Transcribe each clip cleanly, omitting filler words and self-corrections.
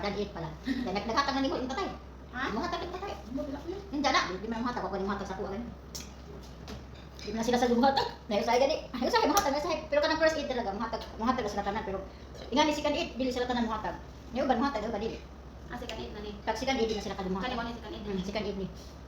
dan it pala. Dan naghatag na ni ko yung tatay. Ha? Muhatag yung tatay. Mo bila ko. Hindi na, di man muhatag ako ni muhatag sa kuha ganun. Di man na sila sa muhatag. Na usay gani. Ay usay muhatag na usay. Pero kanang first aid talaga muhatag sila tanan pero ingani second aid dili sila tanan muhatag. Ni uban muhatag uban dili. Ah, second aid na ni. Pag second aid di na sila Kani kadumuhatag. mo ni second aid. Second aid ni.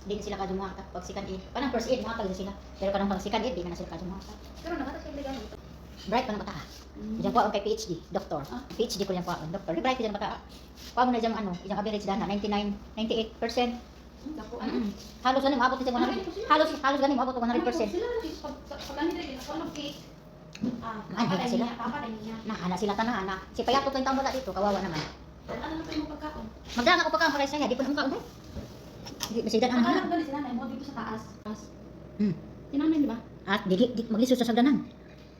Di na sila kadumuhatag pag second aid. Kanang first aid muhatag din sila. Pero kanang pag second aid di na sila kadumuhatag. Pero nakata siya legal. Bright pa na bata. Diyan po ang kay PhD, doktor. PhD ko yan po ang doktor. Bright diyan bata. Kuha mo na diyan ano, isang average dana 99, 98%. Dako ano? Halos ganin maabot din sa 100. Halos ganin maabot ng 100%. Sila pag ano din ako ng cake. Ay, sila. Papa din niya. Na ana sila tanan ana. Si Payato ko yung taon bata dito, kawawa naman. Ano na kayo mo pagkaon? Magdala ako pagkaon para sa iya, di po na mukha ulit. Di masidan ang Akala ana. ko galing sila na mo dito sa taas. Taas. Hmm. Tinanay di ba? At di maglisod sa sagdanan.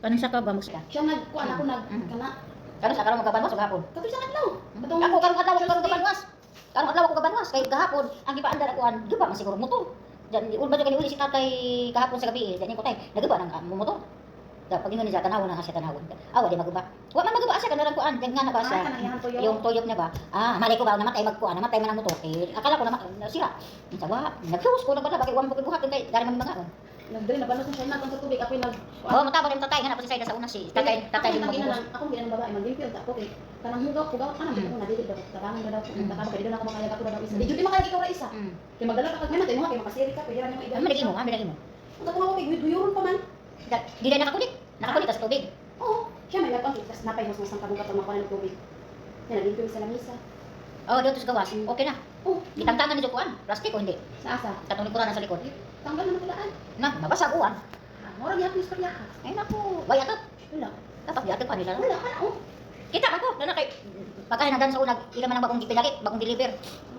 Kanang sa ka ba magsa? Siya nagkuan ako kana. Karon sa karon magabanwas ug hapon. Kapit sa adlaw. Ako karong adlaw ko gabanwas. Karong adlaw ko gabanwas kay gahapon ang gipaandar ako an, di ba man siguro motor. Diyan ulba jud uli si tatay kahapon sa gabi, diyan ko tay. Nagaba nang motor. Da pag ingon niya tanawon na siya tanawon. Awa di maguba. Wa man maguba siya kanang kuan, diyan nga na ba siya. Yung tuyok niya ba? Malay ko ba namatay magkuan, namatay man ang motor. Eh akala ko na sira. Sawa, naghuwas ko na ba bakit wa mo pagbuhat kay dari man mga. Nagdali na banos na siya na sa tubig ako nag. Oh, matabo rin tatay, hanap si Saida sa una si tatay din magbuhat. Ako ginan babae maglimpyo ta ako kay kanang hugaw kana ko na dili daw tabangan daw ko takam kay dili na ako makaya ako daw isa. Di jud makaya ikaw ra isa. Kay magdala ka kag memat mo kay makasiri ka pwede ra nimo ida. Amin lagi mo. Ang ko kay guyuron pa man. Di na nakakulit sa tubig. Oo, siya may nagpang tas napay mas masang kabugat ang makuha ng tubig. Yan nalimpyo sa lamisa. Oh, doon sa gawas. Okay na. Oh, Itangtangan ni kuan. Plastic o hindi? sa asa. Katong likuran na sa likod. Tanggal na nakulaan. Na, mabasa kuan. Mura gyapon sa kanya. Ay naku, bayatot. Wala. Dapat diatot pa nila. Wala ka na oh. Kita ako, na kay pagkahinagdan sa unag, ila man ang bagong gipinalit, bagong deliver.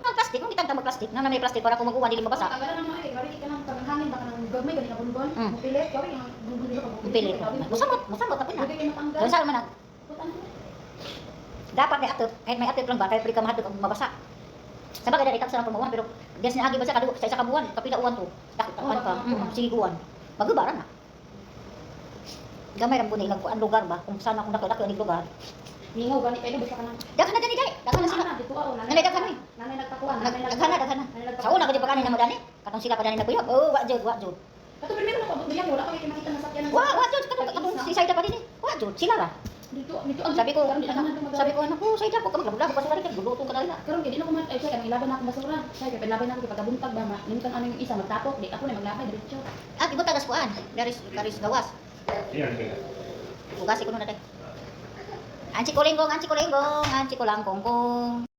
Ang plastic, kung kitang tamag plastic, na may plastic para kung mag-uwan dili mabasa. Tanggal na naman eh, bari ka nang paghangin baka nang gagmay gani ka bunbon. Mupilit, kaway ang bunbon dito ka. Pilit. Musamot tapos na. Pwede kayo matanggal. Doon sa man ang Putan. dapat may atot, kahit may atot lang ba, kaya pwede ka mahadlok ang mabasa. Sa bagay dali sa pumuwan pero diyan sinaagi ba sa kadu sa isa ka buwan, kapila uwan to. Dapat pa, sige buwan. Magubara na. Gamay ram ilang kuan lugar ba, kung saan ako nakilaki ang lugar. Mingaw gani kayo basta ka nang. Dagan na dali. Dagan na sila. Dito ako. Nanay daghan na. Nanay nagpakuan. Daghan na. Sa una ko di pa kanin na madani. Katong sila pa dani nagkuyog. Oh, wa jud. Kato primero na pabot niya wala ka makita na sakyan. Wa jud katong si Saida pa din. Wa jud sila ra. Dito ang Sabi ko anak ko Saida ko maglabog pa sila rin guluto ka dali na. karon gid ino ko man ay kay ilaban na ako basura. Say kay pinaban na ako pagkabuntag ba ma. Nimkan ano yung isa magtapok di ako na maglakay diretso. Ibo tagas kuan. Garis gawas. Ugasi ko na dai. Anchi kulang kongkong.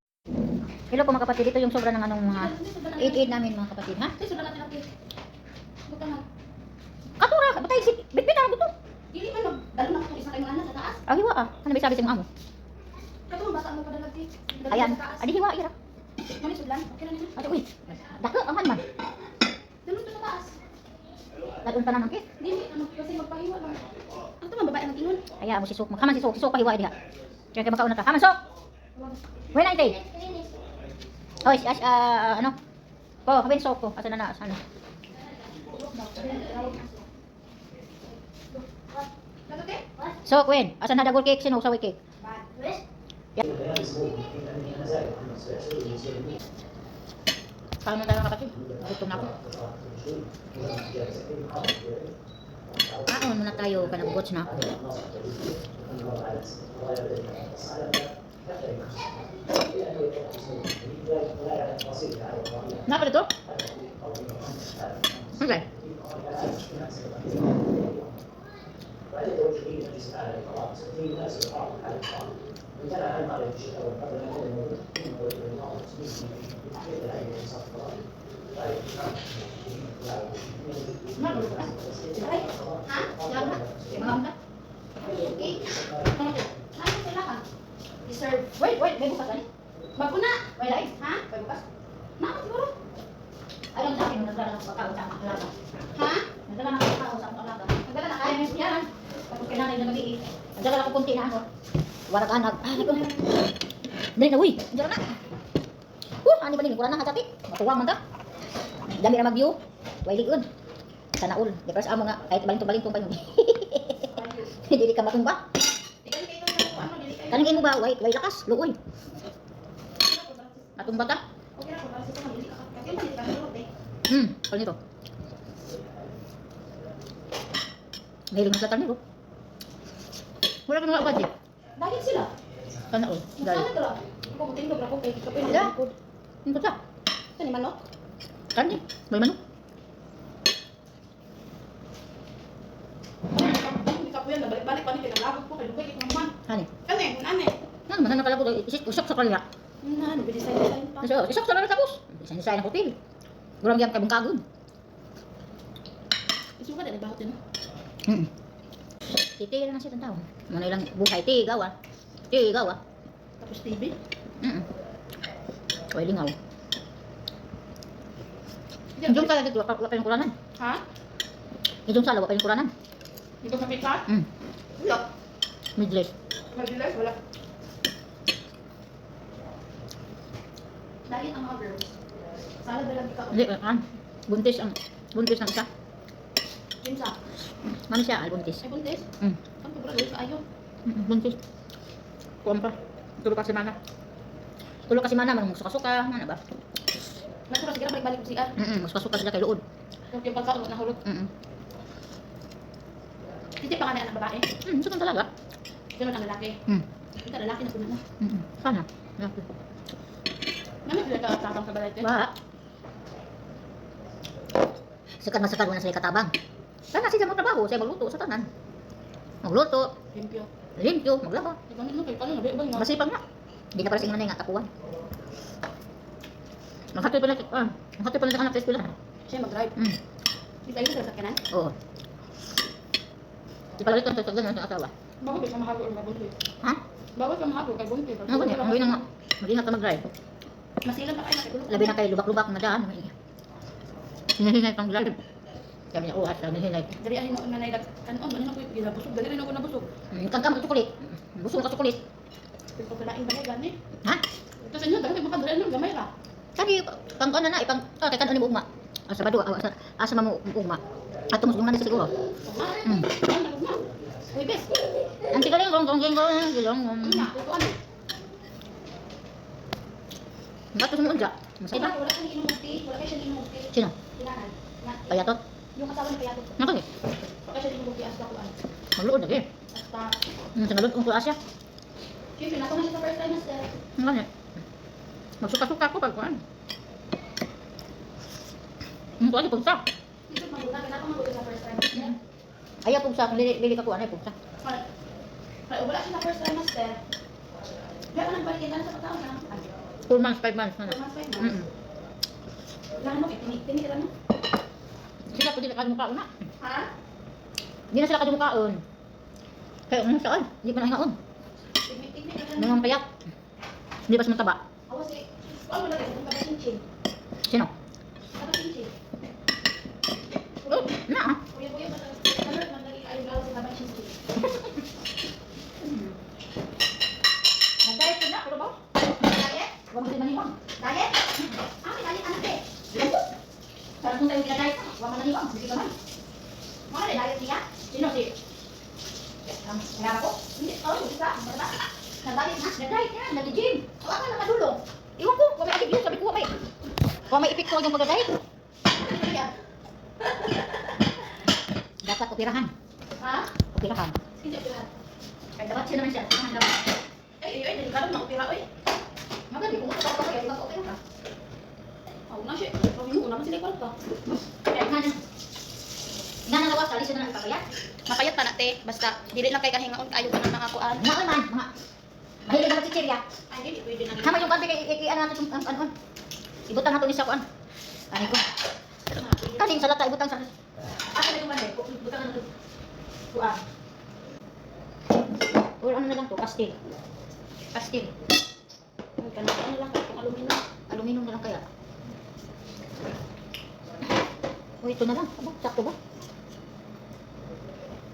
Hello po mga kapatid, ito yung sobra ng anong mga 8 namin mga kapatid, ha? Ay sudan natin ako. Buta na. Katura, batay si bitbit ang buto. Dili man dalo na ko isa kay mga anak sa taas. Hiwa ah. Ano may sabi sa mga amo? Kato bata mo padalag ti. Ayan. Adi hiwa ira. Mali sudan. Okay na nila. Ate uy. Dako ang man. Dalo to sa taas. Ladun pa naman kit. Dili ano kasi magpahiwa lang. Ang tama babae ang ingon. Aya mo si Sok. Makaman si Sok pa hiwa diha. Kaya kay makauna ta. Haman Sok. Wala ite. Oy, ano? Po, kabin Sok ko. Asa na ano? Sok, wen. Asa na dagol cake sino sa cake? Paano tayo kapatid? Gutom na ako. Kaon muna tayo, kanabugots na ako. Napa dito? Okay. Wait, may bukas ani? Maguna. May lain? Ha? May bukas? Nakot siguro. Ayun sa akin, nagdala ng pagkaon sa aking alaga. Ha? Nagdala ng pagkaon sa aking alaga. Nagdala na Ay, kayo. may yan. Tapos kinanay na mag-iit. Nagdala ako kunti na ako. Warag anag. Ko na. Dali na, uy. Nagdala na. Ani ba din? Kurang na katapi. Matuwa man ka. Dami na mag-view. Way ligod. Sana all. Di para sa amo nga. Kahit balintong pa yun. Hindi ka matumba. Kanang imo ba? Way lakas. Luoy. Atong bata. Okay ra ko para sa mga hindi ka kakil man ka hulot eh. Kanya to. Ngayon ng satan nito. Wala ka mga abad eh. Dahil sila. Sana all. Dahil. Sana ra. Ako mo tingog ra ko kay kape Yeah. na ko. Ano ba? Kani manok. Kanya. May manok. Hindi ka puyan balik-balik pa ni kay nalabot ko kay dugay kay man. Kanya. Kani kun ane. Ano man nakala ko usok sa kanila. Nan bidesign pa. So, isok sa kanila tapos. Isa ng hotel. Gurang yan kay bangkagon. Isuka dali bahot din. Titira na siya ng tao. Muna ilang buhay. Tigaw ah. Tigaw ah. Tapos TV. Kaya lingaw. Yung sala dito, wala pa yung kuranan. Ha? Yung sala, wala pa yung kuranan. Dito sa pizza? Wala. Midless. Madilas wala. Dahil ang mga girls. Salad na lang ikaw. Hindi, buntis ng isa. Kinsa? Ano siya? Buntis. Ay buntis. Mm. Ang pagbrado ka ayo. Buntis. Kuwan pa. Tulo ka si mana. Tulo ka si mana, manong suka-suka. Ano ba? Nasura sigara balik-balik ko siya. Suka-suka sila kay Luod. Yung pagkaon na hulot. Hindi pa kanya ang babae. Sukang talaga. Ganun ang lalaki. Ito lalaki na punan na. Sana. Lalaki. Namin sila ka-tatang sa balay. Ba? Sikat na sikat mo na sila katabang. Sana siya magtrabaho, siya magluto sa tanan. Magluto, Limpyo. limpyo, maglaba. Ibanit mo kayo paano na ba nga. Masipag nga. Hindi na para sa inyo nga tapuan. Maghatid pa na maghatid pa na sa anak sa eskwela. Siya mag-drive. Hindi tayo sa sakyanan. Oo. Di pala ito sa ganyan sa asawa. Bakit ka mahalo ang buntis? Ha? Bakit ka mahalo kay buntis? Ano ba niya? Ang na nga. Mag-ingat ka mag-drive. Masilan pa kayo nakikulo. Labi na kayo lubak-lubak na daan. Hinahinay pang drive. Sabi niya, uwas, hinahinay. Dari ahin mo nanay kanon ano ko ginabusog dali rin ako nabusog. Kangkam ka chocolate. Busong ka chocolate. Pero paglain ba gani? Ha? Ito sa inyo dali makadali ano gamay ra. Kani pangkon na ipang kay kanon ni ugma. Asa bado asa mo ugma. Ato mo na siguro. Uy bes. Ang tigaling gong gong gong. Ina, ito ano? Bato mo unja. Masay ba wala kang inumugti, wala kayo siya inumugti. Sino? Kailangan. Payatot. Yung asawa ni Payatot. Nakani. Wala siya inumugti as dakuan. Magluod lagi. Basta Sa nalod kung Asya. Siyempre, nato na siya sa first trimester. Ngani. Magsuka-suka ko pag kuan. Tuwa pugsa. Dito mabuta, nato mabuta sa first trimester. Ayaw pugsa kung dili ka kuan ay pugsa. Kaya wala siya sa first trimester. Kaya ko nagbalikin na sa pagkaon na. 4 months, 5 months na. 4 months, 5 months. Lahan mo, tinitira mo. Sila pwede na kadumukaon na. Ha? Hindi na sila kadumukaon. Kaya ano saan? Hindi pa nahingaon. Tinitira ka Mga payak. Hindi pa sumutaba. Awas eh. Ano mo lagi? Kung kaba-chinchin. Sino? Kaba-chinchin. Oh, na ah. Kuya-kuya, ano man lagi kayo gawa sa kaba-chinchin. Nag-diet ka na, pero ba? Diet? Huwag mo din maniwang. Diet? Ah, may diet anak eh. Parang kung tayo ginadiet, huwag mo naniwang. Sige ka man. Mga diet niya? Sino si? Kailangan ko? Hindi. Oh, isa. Nag-diet na? Nag-diet yan, nag-gym. O, ako na madulong. Iwan ko, huwag may agib yun. Sabi ko, huwag may ipit ko yung mag-diet. Ano yan? Dapat operahan. Ha? Operahan. Hindi, operahan. Kaya dapat siya naman siya. Ang dapat. Ay, delikado na opera, oy. Maganda, kung gusto ko kaya mag-opera ka. Oh, na siya. Pagin mo naman sila kwarta. Kaya nga na. Nga na lawas, alis na lang ipapayat. Mapayat pa nate, basta dili na kay kahingaon kayo ka ng mga kuan. Mga man, mga. Mahilig naman si Chiria. Ay, hindi pwede na. Hama yung kante kay ano natin yung ano. Ibutang nato ni sa kuan. Ani ko. Kaning salata ibutang sa. Asa na yung kante? Ibutang nato. Kuan. Or ano na lang to, pastil. Pastil. Ay, ano lang kung aluminum. Aluminum na lang kaya. O ito na lang. Aba, sakto ba?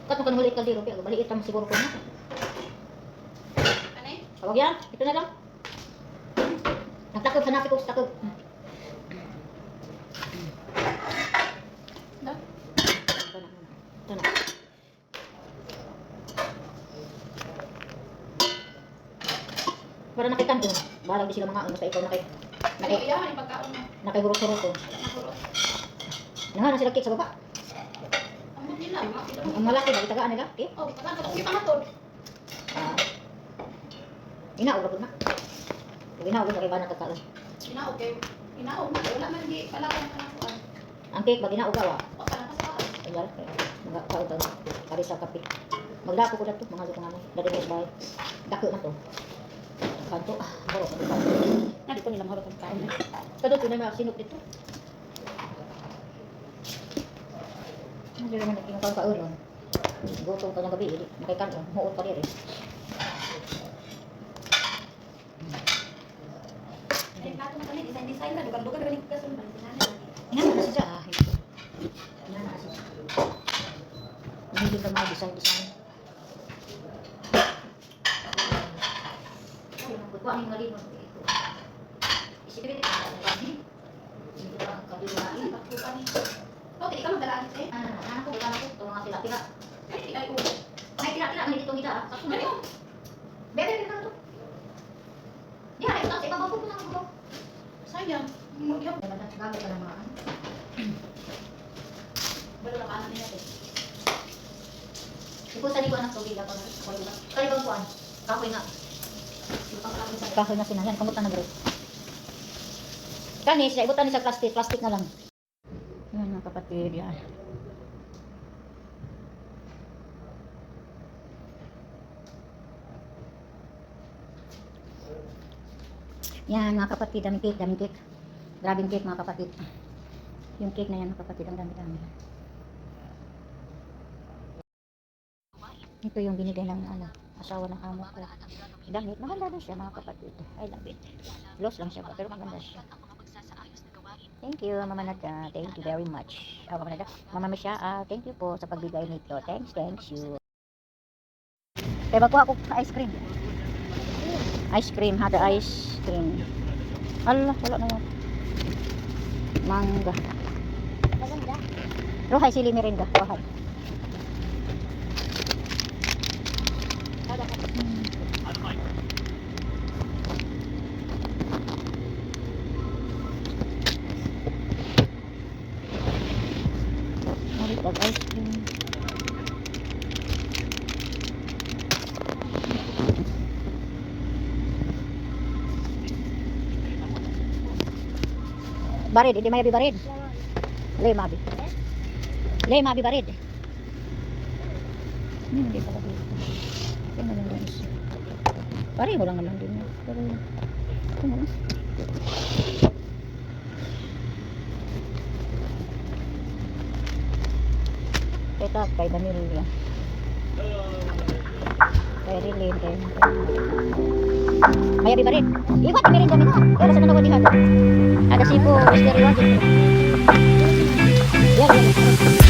Kato ka nang maliit kaldero, pero maliit lang siguro ko na. Ano eh? Tawag yan, ito na lang. Nagtakob, hanapin ko sa takob. Da? Ito na. Para nakikan ko. Balag di sila mga ano sa ikaw na kay. Kani iyahan yung pagkaon mo. Nakahurot-hurot ko. Nakurot. Nangalan sila cake sa baba. Ang mga nila, mga kilo. Ang malaki ba itagaan nila? Cake. Oh, tagaan ko yung pangatod. Ah. Inaog ko na. Inaog ko kay bana kakaon. Inaog kayo. Inaog na. Wala man di pala ka ng kuan. Ang cake ba ginaog awa? O pala pa sa kaon. Ayan, mga kaon kari sa kape. Magdako ko dito, mga luto namin. Dali ko sa bahay. Dako na to. Kanto, baro ko dito. Na dito nila mahurot ang kaon. Kadto ko na mga sinok dito. Hindi naman naging kaon nun. Gutom ka ng gabi, hindi makikanon. Muot pa rin eh. Ay, plato na kami, design na. Dugan-dugan na balik ka sa mga sinanay. Yan na siya. Yan na siya. Hindi ka mga design. Ay, nagkukuha ang mga limon. Isipin ito. Hindi ka kabilaan. Pagkukan ni. Okay, di ka magdalaan eh. Anak ko, ito mga tila-tila. Ay, di ay ulo. May tila-tila, may dito nila. Sakto na yun. Bebe, ka na to. Di, ay, ito. Ibabaw ko na ako. Sayang. Magyap. Gamit ka ng mga ano. Balo na kanan nila eh. Ipusan ko anak tubig ako na. Kaya bang kuan? Kahoy nga. Kahoy na sinayan. Kamot na nag-rate. Kani, siya ibutan ni sa plastic. Plastic na lang. Yan mga kapatid. Yan. Yan mga kapatid. Daming cake. Daming cake. Grabing cake mga kapatid. Yung cake na yan mga kapatid. Ang dami-dami. Ito yung binigay ng asawa ng amo ko. Damit, maganda din siya mga kapatid. I love it. Lost lang siya pero maganda siya. Thank you, Mama Nada. Thank you very much. Mama Nada. Mama Misha, thank you po sa pagbigay nito. Thank you. Kaya magkuha ako sa ice cream. Ice cream, hada ice cream. Allah, wala na yan. Mangga. Rohay sili merinda. Rohay. Malit ice cream. Barid, hindi mayabi barid. Le mabi. Le mabi barid. Hindi pala dito. Ito na lang guys. Pareho lang naman din. Pero ito na lang. Ito kay Danilo. Kay Rilin. Mayabi barid. Iwat meron kami no. Pero sa nanawa dihan. Ada sipo, Mr. Iwat. Yan.